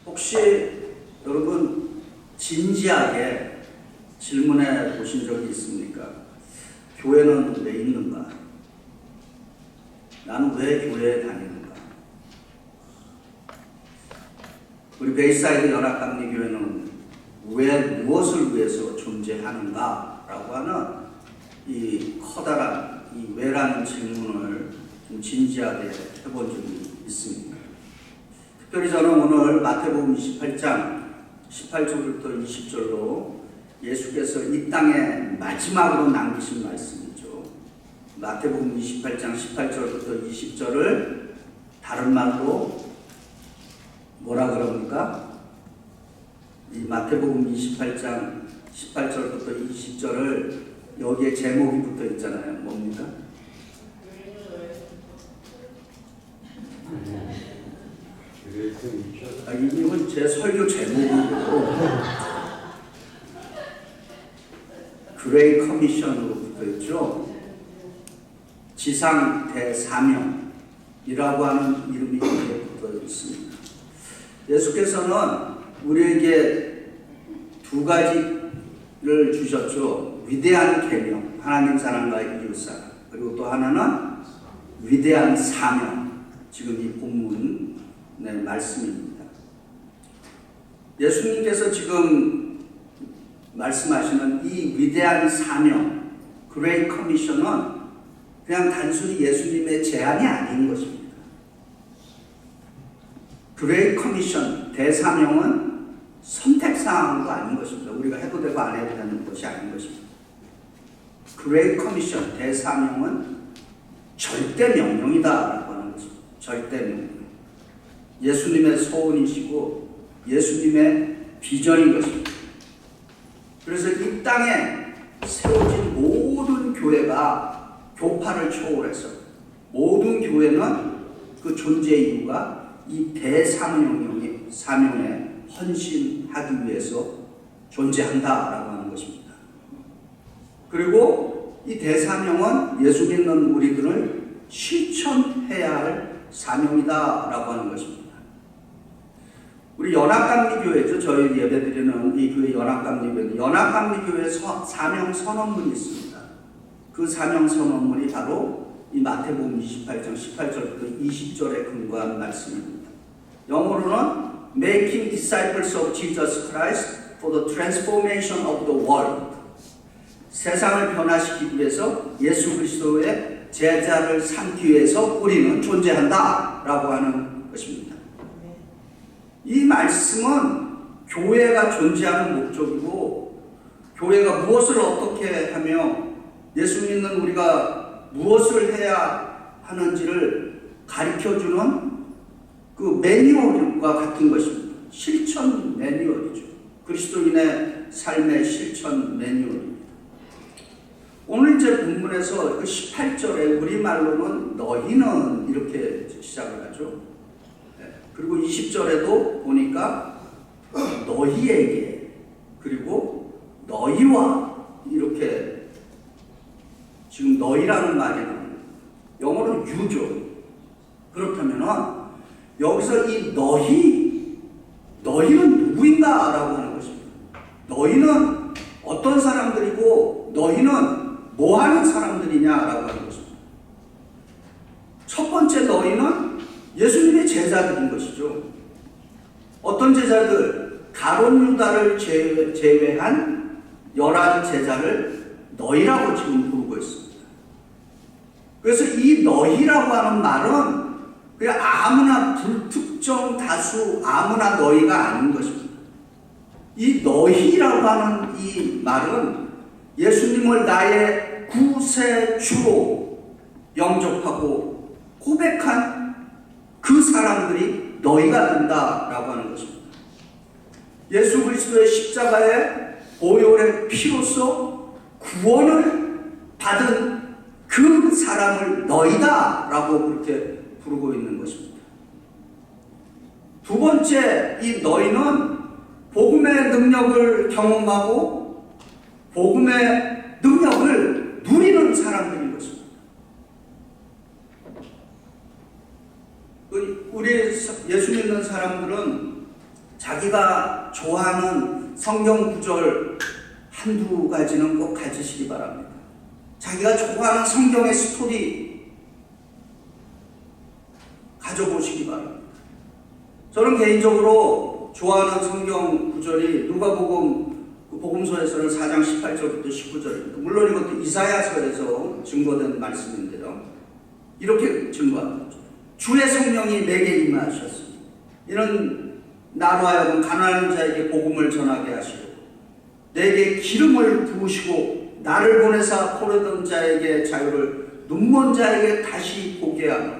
혹시 여러분 진지하게 질문해 보신 적이 있습니까? 교회는 왜 있는가? 나는 왜 교회에 다니는가? 우리 베이사이드 연합감리교회는 왜 무엇을 위해서 존재하는가? 라고 하는 이 커다란 이 왜라는 질문을 좀 진지하게 해본 적이 있습니다. 특별히 저는 오늘 마태복음 28장 18절부터 20절로 예수께서 이 땅에 마지막으로 남기신 말씀이죠. 마태복음 28장 18절부터 20절을 다른 말로 뭐라 그럽니까? 이 마태복음 28장 18절부터 20절을 여기에 제목이 붙어 있잖아요. 뭡니까? 이건 제 설교 제목이고 그레이 커미션으로 붙어 있죠. 지상 대사명이라고 하는 이름이 여기에 붙어 있습니다. 예수께서는 우리에게 두 가지를 주셨죠. 위대한 계명, 하나님 사랑과 이웃 사랑. 그리고 또 하나는 위대한 사명. 지금 이 본문의 말씀입니다. 예수님께서 지금 말씀하시는 이 위대한 사명, 그레이트 커미션은 그냥 단순히 예수님의 제안이 아닌 것입니다. 그레이트 커미션, 대사명은 선택사항도 아닌 것입니다. 우리가 해도 되고 안 해도 되는 것이 아닌 것입니다. 그레이트 커미션, 대사명은 절대 명령이다라고 하는 것입니다. 절대 명령. 예수님의 소원이시고 예수님의 비전인 것입니다. 그래서 이 땅에 세워진 모든 교회가 교파를 초월해서 모든 교회는 그 존재 이유가 이 대사명에 헌신하기 위해서 존재한다라고 하는 것입니다. 그리고 이 대사명은 예수 믿는 우리들을 실천해야 할 사명이다라고 하는 것입니다. 우리 연합감리교회죠. 저희 예배드리는 이 교회 연합감리교회는 연합감리교회 사명 선언문이 있습니다. 그 사명 선언문이 바로 이 마태복음 28장 18절부터 20절에 근거한 말씀입니다. 영어로는 Making disciples of Jesus Christ for the transformation of the world. 세상을 변화시키기 위해서 예수 그리스도의 제자를 삼기 위해서 우리는 존재한다라고 하는 것입니다. 이 말씀은 교회가 존재하는 목적이고 교회가 무엇을 어떻게 하며 예수 믿는 우리가 무엇을 해야 하는지를 가르쳐주는 그 매뉴얼과 같은 것입니다. 실천 매뉴얼이죠. 그리스도인의 삶의 실천 매뉴얼입니다. 오늘 제 본문에서 그 18절에 우리말로는 너희는 이렇게 시작을 하죠. 그리고 20절에도 보니까 너희에게 그리고 너희와 이렇게 지금 너희라는 말이 나옵니다. 영어로는 you죠. 그렇다면 여기서 이 너희는 누구인가 라고 하는 것입니다. 너희는 어떤 사람들이고 너희는 뭐 하는 사람들이냐라고 하는 것입니다. 첫 번째 너희는 예수님의 제자들인 것이죠. 어떤 제자들? 가룟 유다를 제외한 11 제자를 너희라고 지금 부르고 있습니다. 그래서 이 너희라고 하는 말은 그냥 아무나 불특정 다수 아무나 너희가 아닌 것입니다. 이 너희라고 하는 이 말은 예수님을 나의 구세주로 영접하고 고백한 그 사람들이 너희가 된다라고 하는 것입니다. 예수 그리스도의 십자가의 보혈의 피로써 구원을 받은 그 사람을 너희다라고 그렇게 부르고 있는 것입니다. 두 번째, 이 너희는 복음의 능력을 경험하고 복음의 능력을 누리는 사람들인 것입니다. 우리 예수 믿는 사람들은 자기가 좋아하는 성경 구절 한두 가지는 꼭 가지시기 바랍니다. 자기가 좋아하는 성경의 스토리 가져보시기 바랍니다. 저는 개인적으로 좋아하는 성경 구절이 누가복음 복음서에서는 4장 18절부터 19절입니다. 물론 이것도 이사야서에서 증거된 말씀인데요. 이렇게 증거합니다. 주의 성령이 내게 임하셨습니다. 이는 나로 하여금 가난한 자에게 복음을 전하게 하시고 내게 기름을 부으시고 나를 보내사 포로된 자에게 자유를 눈먼 자에게 다시 보게 하며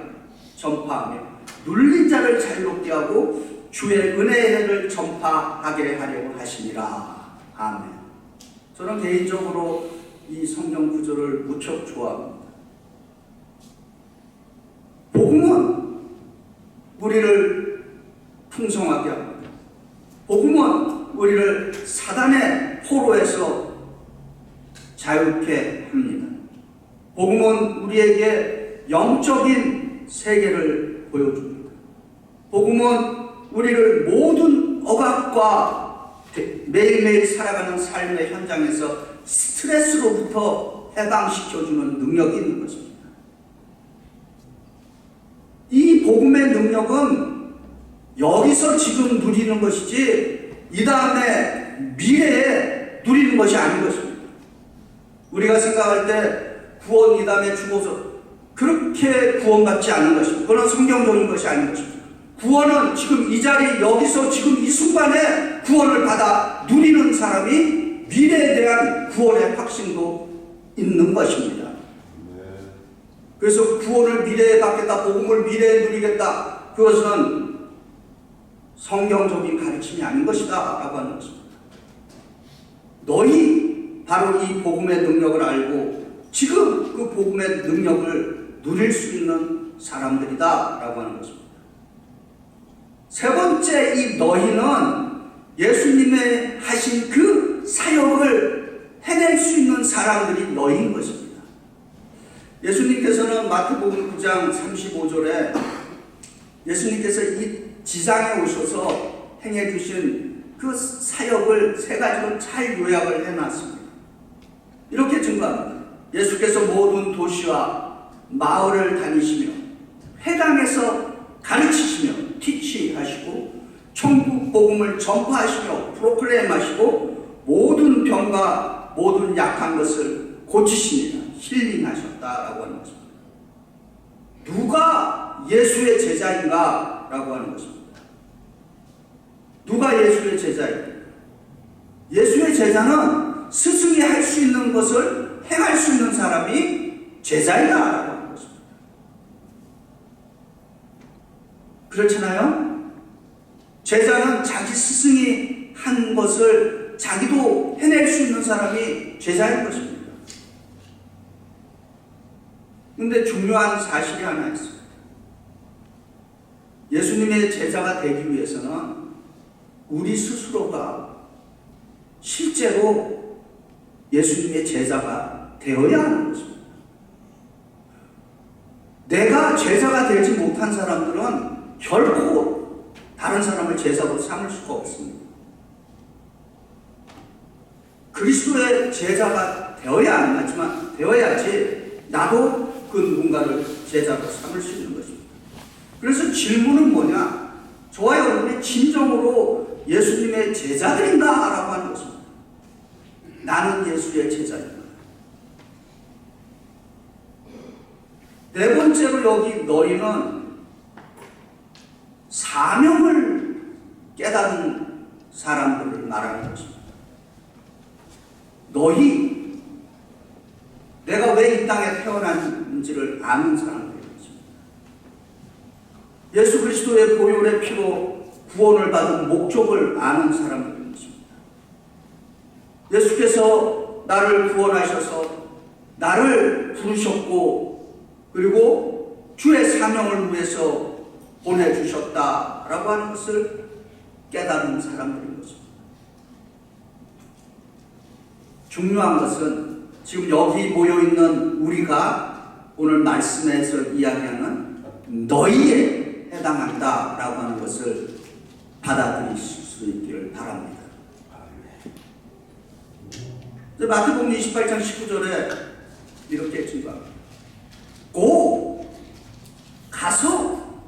전파하며 눌린 자를 자유롭게 하고 주의 은혜의 해를 전파하게 하려고 하시니라. 아멘. 저는 개인적으로 이 성경 구절을 무척 좋아합니다. 복음은 우리를 풍성하게 합니다. 복음은 우리를 사단의 포로에서 자유케 합니다. 복음은 우리에게 영적인 세계를 보여줍니다. 복음은 우리를 모든 억압과 매일매일 살아가는 삶의 현장에서 스트레스로부터 해방시켜주는 능력이 있는 것입니다. 이 복음의 능력은 여기서 지금 누리는 것이지 이 다음에 미래에 누리는 것이 아닌 것입니다. 우리가 생각할 때 구원 이 다음에 죽어서 그렇게 구원받지 않는 것입니다. 그건 성경적인 것이 아닌 것입니다. 구원은 지금 이 자리 여기서 지금 이 순간에 구원을 받아 누리는 사람이 미래에 대한 구원의 확신도 있는 것입니다. 그래서 구원을 미래에 받겠다, 복음을 미래에 누리겠다, 그것은 성경적인 가르침이 아닌 것이다 라고 하는 것입니다. 너희 바로 이 복음의 능력을 알고 지금 그 복음의 능력을 누릴 수 있는 사람들이다 라고 하는 것입니다. 세 번째, 이 너희는 예수님의 하신 그 사역을 해낼 수 있는 사람들이 너희인 것입니다. 예수님께서는 마태복음 9장 35절에 예수님께서 이 지상에 오셔서 행해 주신 그 사역을 세 가지로 잘 요약을 해놨습니다. 이렇게 증거합니다. 예수께서 모든 도시와 마을을 다니시며 회당에서 가르치시며 티치하시고 천국 복음을 전파하시며 프로클레임하시고 모든 병과 모든 약한 것을 고치시니라. 힐링하셨다라고 하는 것입니다. 누가 예수의 제자인가? 라고 하는 것입니다. 누가 예수의 제자인가? 예수의 제자는 스승이 할 수 있는 것을 행할 수 있는 사람이 제자이다 라고 하는 것입니다. 그렇잖아요? 제자는 자기 스승이 한 것을 자기도 해낼 수 있는 사람이 제자인 것입니다. 근데 중요한 사실이 하나 있습니다. 예수님의 제자가 되기 위해서는 우리 스스로가 실제로 예수님의 제자가 되어야 하는 것입니다. 내가 제자가 되지 못한 사람들은 결코 다른 사람을 제자로 삼을 수가 없습니다. 그리스도의 제자가 되어야 안 하지만 되어야지 나도 그 누군가를 제자로 삼을 수 있는 것입니다. 그래서 질문은 뭐냐? 저와 여러분이 진정으로 예수님의 제자들인가? 라고 하는 것입니다. 나는 예수의 제자입니다. 네 번째로 여기 너희는 사명을 깨닫는 사람들을 말하는 것입니다. 너희, 내가 왜 이 땅에 태어났는지를 아는 사람들인 것입니다. 예수 그리스도의 보혈의 피로 구원을 받은 목적을 아는 사람들인 것입니다. 예수께서 나를 구원하셔서 나를 부르셨고 그리고 주의 사명을 위해서 보내주셨다라고 하는 것을 깨달은 사람들인 것입니다. 중요한 것은 지금 여기 모여있는 우리가 오늘 말씀에서 이야기하는 너희에 해당한다라고 하는 것을 받아들이실 수 수 있기를 바랍니다. 마태복음 28장 19절에 이렇게 증거합니다. 고! 가서!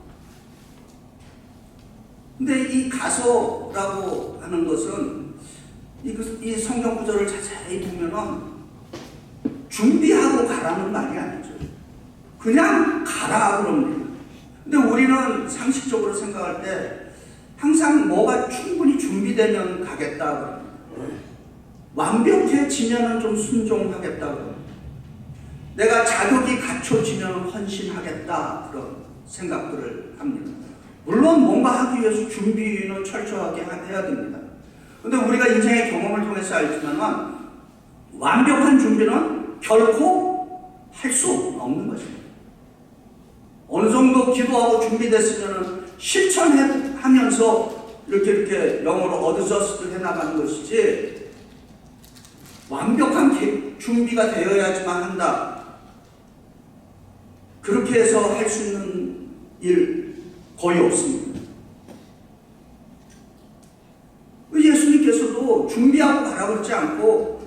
근데 이 가서라고 하는 것은 이 성경 구절을 자세히 보면은 준비하고 가라는 말이 아니죠. 그냥 가라 그럽니다. 근데 우리는 상식적으로 생각할 때 항상 뭐가 충분히 준비되면 가겠다 그럽니다. 완벽해지면 좀 순종하겠다 그럽니다. 내가 자격이 갖춰지면 헌신하겠다 그런 생각들을 합니다. 물론 뭔가 하기 위해서 준비는 철저하게 해야 됩니다. 그런데 우리가 인생의 경험을 통해서 알지만 완벽한 준비는 결코 할 수 없는 것입니다. 어느 정도 기도하고 준비됐으면 실천하면서 이렇게 영어로 어드저스트 해나가는 것이지 완벽한 준비가 되어야지만 한다. 그렇게 해서 할 수 있는 일 거의 없습니다. 예수님께서도 준비하고 가라 그러지 않고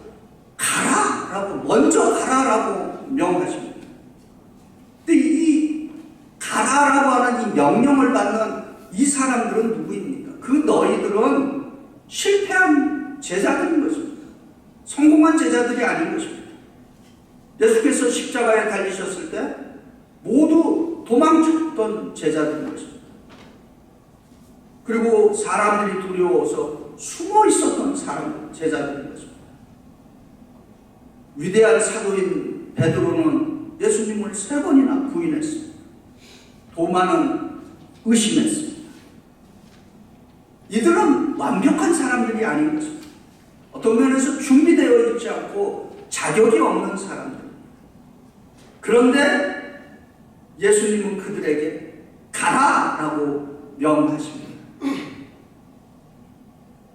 가라라고 먼저 가라라고 명하십니다. 근데 이 가라라고 하는 이 명령을 받는 이 사람들은 누구입니까? 그 너희들은 실패한 제자들인 것입니다. 성공한 제자들이 아닌 것입니다. 예수께서 십자가에 달리셨을 때 모두 도망쳤던 제자들인 것입니다. 그리고 사람들이 두려워서 숨어 있었던 제자들인 것입니다. 위대한 사도인 베드로는 예수님을 3번이나 부인했습니다. 도마는 의심했습니다. 이들은 완벽한 사람들이 아닌 것입니다. 어떤 면에서 준비되어 있지 않고 자격이 없는 사람들. 그런데 예수님은 그들에게 가라라고 명하십니다.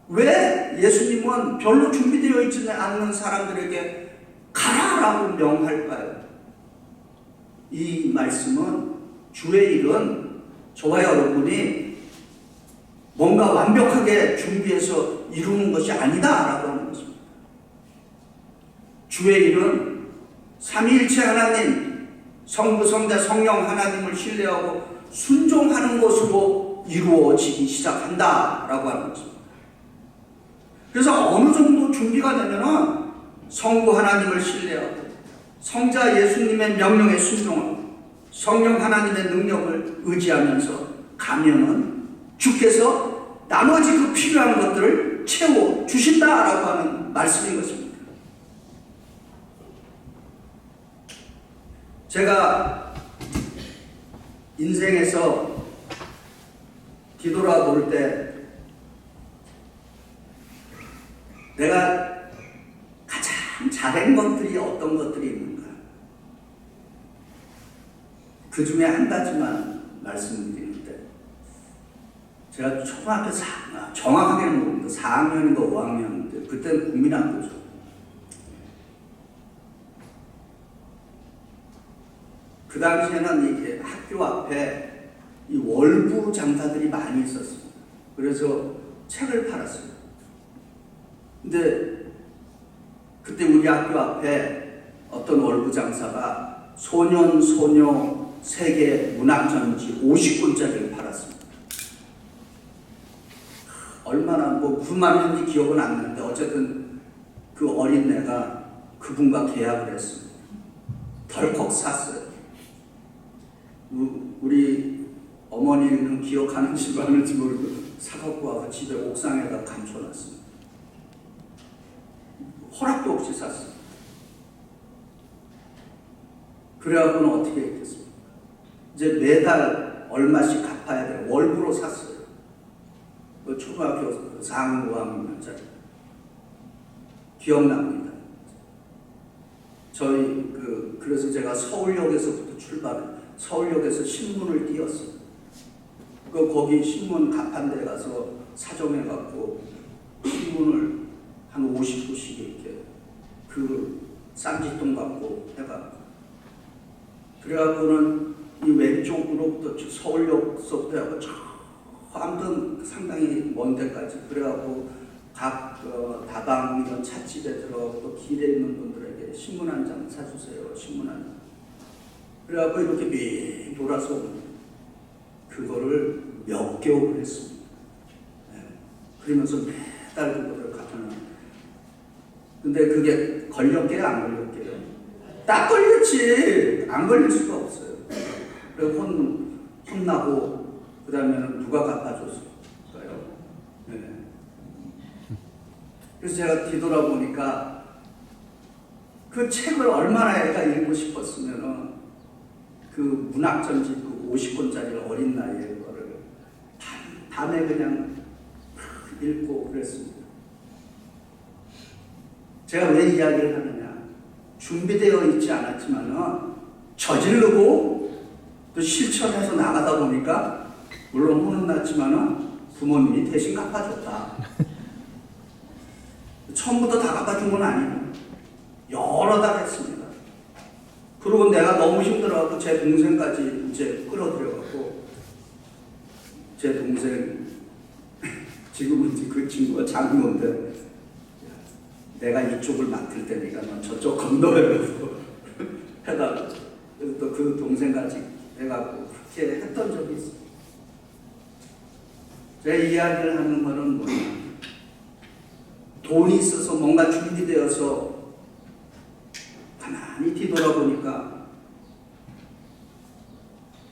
왜 예수님은 별로 준비되어 있지 않는 사람들에게 가라라고 명할까요? 이 말씀은 주의 일은 저와 여러분이 뭔가 완벽하게 준비해서 이루는 것이 아니다라고 하는 것입니다. 주의 일은 삼위일체 하나님, 성부, 성자, 성령 하나님을 신뢰하고 순종하는 것으로 이루어지기 시작한다라고 하는 것입니다. 그래서 어느 정도 준비가 되면은 성부 하나님을 신뢰하고 성자 예수님의 명령에 순종하고 성령 하나님의 능력을 의지하면서 가면은 주께서 나머지 그 필요한 것들을 채워 주신다라고 하는 말씀인 것입니다. 제가 인생에서 뒤돌아볼 때 내가 가장 잘한 것들이 어떤 것들이 있는가? 그 중에 한 가지만 말씀드리는데, 제가 초등학교 정확하게는 모릅니다. 4학년인가 5학년인데, 그때는 국민학교죠. 그 당시에는 이렇게 학교 앞에 이 월부 장사들이 많이 있었습니다. 그래서 책을 팔았어요. 근데 그때 우리 학교 앞에 어떤 월부 장사가 소년, 소녀 세계 문학전지 50권짜리를 팔았습니다. 얼마나 무슨 말인지 기억은 안 나는데 어쨌든 그 어린애가 그분과 계약을 했습니다. 덜컥 샀어요. 우리 어머니는 기억하는지 아는지 모르고 사갖고 와서 집에 옥상에다 감춰놨습니다. 허락도 없이 샀어요. 그래갖고는 어떻게 했겠습니까? 이제 매달 얼마씩 갚아야 돼요. 월부로 샀어요. 초등학교 4학년, 5학년짜리. 기억납니다. 그래서 제가 서울역에서부터 서울역에서 신문을 띄었어요. 거기 신문 가판대에 가서 사정해갖고 신문을 한 50부씩 이렇게 그 쌈짓돈 갖고 해갖고 그래갖고는 이 왼쪽으로부터 서울역서부터 해갖고 아무튼 상당히 먼 데까지. 그래갖고 각 다방 찻집에 들어가고 또 길에 있는 분들에게 신문 한 장 사주세요. 신문 한 장. 그래갖고 이렇게 미 돌아서 그거를 몇 개월 했습니다. 네. 그러면서 매달 그거를 갚아놔. 근데 그게 걸렸게요? 안 걸렸게요? 딱 걸렸지. 안 걸릴 수가 없어요. 그래서 혼나고 그 다음에는 누가 갚아줬을까요? 네. 그래서 제가 뒤돌아보니까 그 책을 얼마나 애가 읽고 싶었으면은 그 문학전집 그 50권짜리 어린 나이에 그거를 밤에 그냥 읽고 그랬습니다. 제가 왜 이야기를 하느냐? 준비되어 있지 않았지만은 저지르고 또 실천해서 나가다 보니까 물론 혼은 났지만은 부모님이 대신 갚아줬다. 처음부터 다 갚아준 건 아니고 여러 달 했습니다. 그리고 내가 너무 힘들어갖고 제 동생까지 이제 끌어들여갖고 제 동생 지금은 이제 그 친구가 장모인데 내가 이쪽을 맡을 테니까 넌 저쪽 건너려고 해달라고. 그래서 또 그 동생까지 해갖고 그렇게 했던 적이 있어요. 제 이야기를 하는 거는 뭐냐, 돈이 있어서 뭔가 준비되어서 가만히 뒤돌아보니까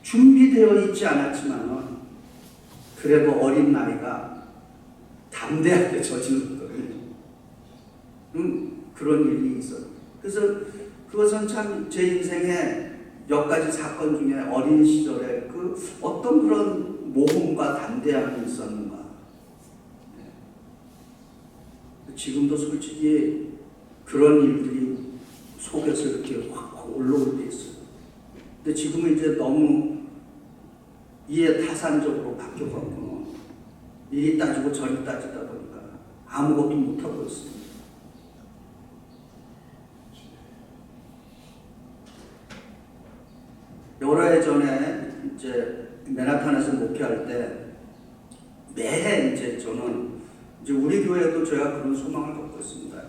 준비되어 있지 않았지만은 그래도 어린 나이가 담대하게 저질렀거든요. 그런 일이 있어요. 그래서 그것은 참 제 인생의 몇 가지 사건 중에 어린 시절에 그 어떤 그런 모험과 담대함이 있었는가. 지금도 솔직히 그런 일들이 속에서 이렇게 확 올라올 때 있어요. 근데 지금은 이제 너무 이해 타산적으로 바뀌어가고 이리 따지고 저리 따지다 보니까 아무것도 못하고 있습니다. 여러 해 전에 이제 맨하탄에서 목회할 때 매해 이제 저는 이제 우리 교회도 제가 그런 소망을 갖고 있습니다.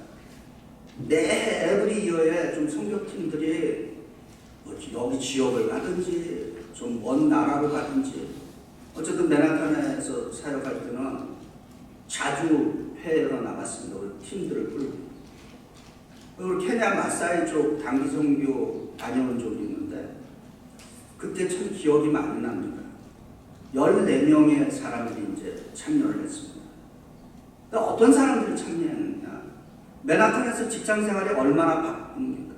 매해 에브리 이어에 좀 선교팀들이 여기 지역을 가든지 좀 먼 나라로 가든지 어쨌든 맨하탄에서 사역할 때는 자주 해외로 나갔습니다. 우리 팀들을 끌고. 그리고 케냐 마사이 쪽 단기 선교 다녀온 적이 있는데 그때 참 기억이 많이 납니다. 14명의 사람들이 이제 참여를 했습니다. 어떤 사람들이 참여했느냐? 맨하탄에서 직장 생활이 얼마나 바쁩니까?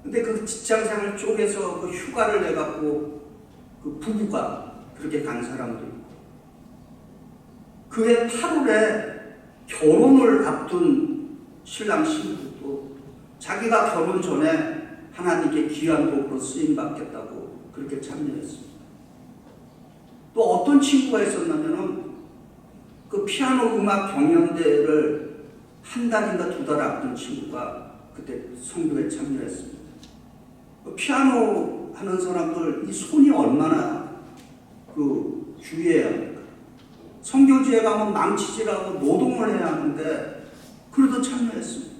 근데 그 직장 생활 쪽에서 그 휴가를 내갖고 그 부부가 그렇게 간 사람도 있고, 그해 8월에 결혼을 앞둔 신랑 신부도 자기가 결혼 전에 하나님께 귀한 도구로 쓰임 받겠다고 그렇게 참여했습니다. 또 어떤 친구가 있었냐면은 그 피아노 음악 경연대회를 한 달인가 두 달 앞둔 친구가 그때 선교에 참여했습니다. 그 피아노 하는 사람들 이 손이 얼마나 그 주의해야 합니까? 선교지에 가면 망치질하고 노동을 해야 하는데 그래도 참여했습니다.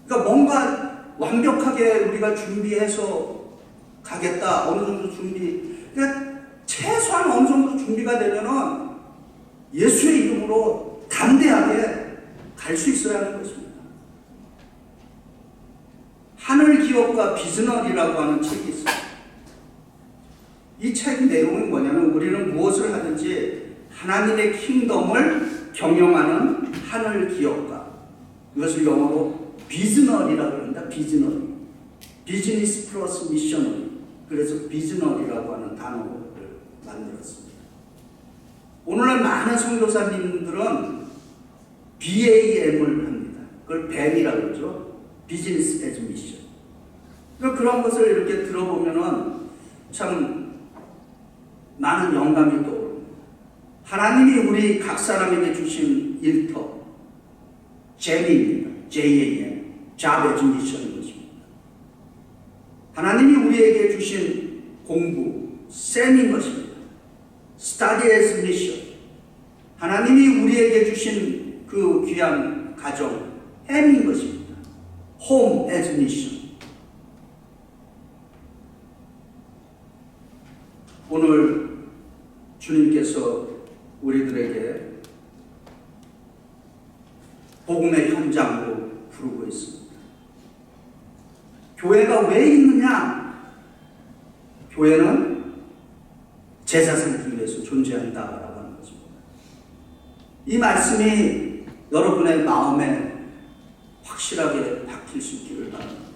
그러니까 뭔가 완벽하게 우리가 준비해서 가겠다, 어느 정도 준비, 그러니까 최소한 어느 정도 준비가 되면은 예수의 이름으로 담대하게 갈 수 있어야 하는 것입니다. 하늘 기업과 비즈널이라고 하는 책이 있어요. 이 책 내용은 뭐냐면 우리는 무엇을 하든지 하나님의 킹덤을 경영하는 하늘 기업가, 이것을 영어로 비즈널이라고 합니다. 비즈널, 비즈니스 플러스 미셔너리. 그래서 비즈널이라고 하는 단어를 만들었습니다. 오늘날 많은 선교사님들은 BAM을 합니다. 그걸 BAM이라고 그러죠. 비즈니스 에즈 미션. 그런 것을 이렇게 들어보면은 참 많은 영감이 떠오릅니다. 하나님이 우리 각 사람에게 주신 일터, JAM입니다. JAM, Job as Mission인 것입니다. 하나님이 우리에게 주신 공부, 셈인 것입니다. Study as mission. 하나님이 우리에게 주신 그 귀한 가정, 햄인 것입니다. Home as mission. 오늘 주님께서 우리들에게 복음의 현장으로 부르고 있습니다. 교회가 왜 있느냐? 교회는 제사 삼기 위해서 존재한다라고 하는 것입니다. 이 말씀이 여러분의 마음에 확실하게 박힐 수 있기를 바랍니다.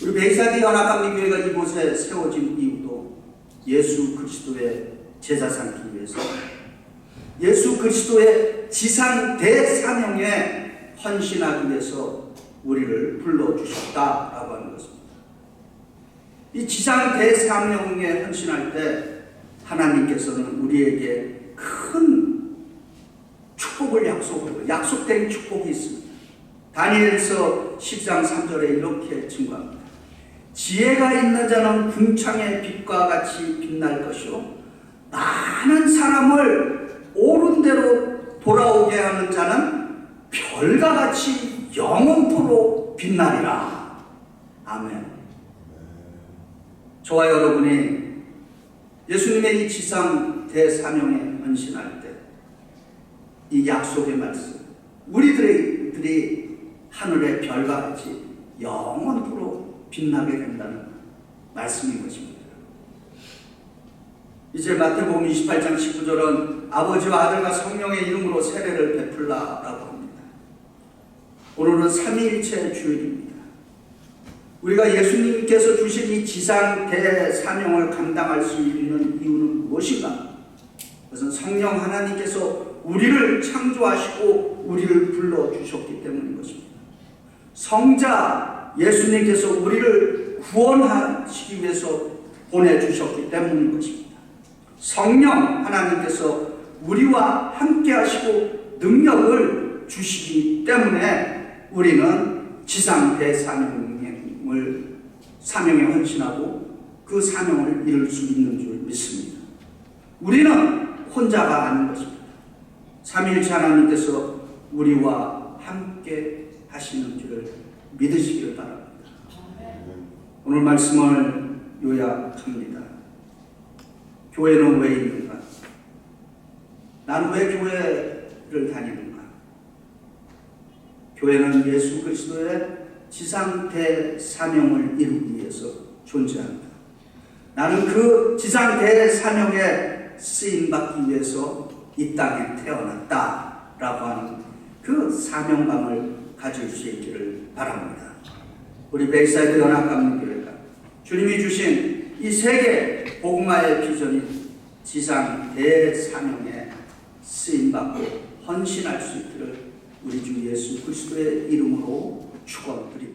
우리 베이사드 연합감리교회가 이곳에 세워진 이유도 예수 그리스도의 제사 삼기 위해서, 예수 그리스도의 지상 대사명에 헌신하기 위해서 우리를 불러주셨다라고 하는 것입니다. 이 지상 대사명에 헌신할 때 하나님께서는 우리에게 큰 축복을 약속하고 약속된 축복이 있습니다. 다니엘서 10장 3절에 이렇게 증거합니다. 지혜가 있는 자는 궁창의 빛과 같이 빛날 것이요 많은 사람을 옳은 대로 돌아오게 하는 자는 별과 같이 영원토록 빛나리라. 아멘. 저와 여러분이 예수님의 이 지상 대사명에 헌신할 때 이 약속의 말씀, 우리들이 하늘의 별과 같이 영원토록 빛나게 된다는 말씀인 것입니다. 이제 마태복음 28장 19절은 아버지와 아들과 성령의 이름으로 세례를 베풀라라고 합니다. 오늘은 삼위일체 주일입니다. 우리가 예수님께서 주신 이 지상 대사명을 감당할 수 있는 이유는 무엇인가? 그것은 성령 하나님께서 우리를 창조하시고 우리를 불러주셨기 때문인 것입니다. 성자 예수님께서 우리를 구원하시기 위해서 보내주셨기 때문인 것입니다. 성령 하나님께서 우리와 함께 하시고 능력을 주시기 때문에 우리는 지상 사명에 헌신하고 그 사명을 이룰 수 있는 줄 믿습니다. 우리는 혼자가 아닌 것입니다. 삼위일체 하나님께서 우리와 함께 하시는 줄을 믿으시기를 바랍니다. 오늘 말씀을 요약합니다. 교회는 왜 있는가? 나는 왜 교회를 다니는가? 교회는 예수 그리스도의 지상 대사명을 이루기 위해서 존재합니다. 나는 그 지상 대사명에 쓰임받기 위해서 이 땅에 태어났다라고 하는 그 사명감을 가질 수 있기를 바랍니다. 우리 베이사이드 연합감리교회가 주님이 주신 이 세계 복음화의 비전인 지상 대사명에 쓰임받고 헌신할 수 있기를 우리 주 예수 그리스도의 이름으로 축원드립니다.